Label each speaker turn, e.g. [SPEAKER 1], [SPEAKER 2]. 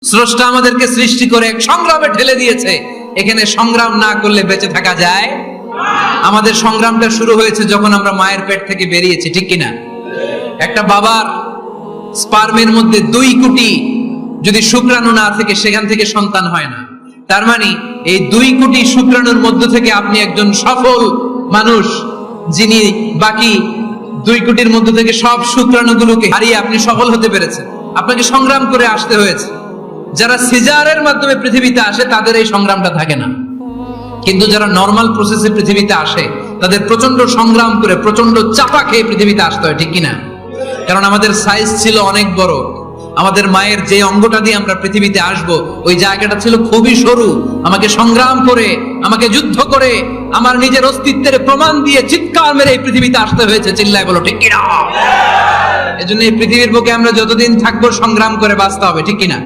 [SPEAKER 1] স্রষ্টা আমাদেরকে সৃষ্টি করে এক সংগ্রামে ঠেলে দিয়েছে। এখানে সংগ্রাম না করলে বেঁচে থাকা যায়? আমাদের সংগ্রামটা শুরু হয়েছে যখন আমরা মায়ের পেট থেকে বেরিয়েছি, ঠিক কিনা? একটা বাবার স্পার্মের মধ্যে 2 কোটি যদি শুক্রাণু না থাকে, সেখান থেকে সন্তান হয় না। তার মানে এই 2 কোটি শুক্রাণুর মধ্য থেকে আপনি একজন সফল মানুষ, যিনি বাকি 2 কোটির মধ্য থেকে সব শুক্রাণুগুলোকে হারিয়ে আপনি সফল হতে পেরেছেন। আপনাকে সংগ্রাম করে আসতে হয়েছে। যারা সিজারের মাধ্যমে পৃথিবীতে আসে তাদের এই সংগ্রামটা থাকে না, কিন্তু যারা নরমাল প্রসেসে পৃথিবীতে আসে তাদের প্রচন্ড সংগ্রাম করে প্রচন্ড চাপা খেয়ে পৃথিবীতে আসতে হয়, ঠিক কিনা? কারণ আমাদের সাইজ ছিল অনেক বড়। আমাদের মায়ের যে অঙ্গটা দিয়ে আমরা পৃথিবীতে আসব, ওই জায়গাটা ছিল খুবই সরু। আমাকে সংগ্রাম করে, আমাকে যুদ্ধ করে, আমার নিজের অস্তিত্বের প্রমাণ দিয়ে চিৎকার মেরে এই পৃথিবীতে আসতে হয়েছে। চিল্লায় বলো ঠিক কিনা? এজন্য এই পৃথিবীর বুকে আমরা যতদিন থাকবো সংগ্রাম করে বাঁচতে হবে, ঠিক কিনা?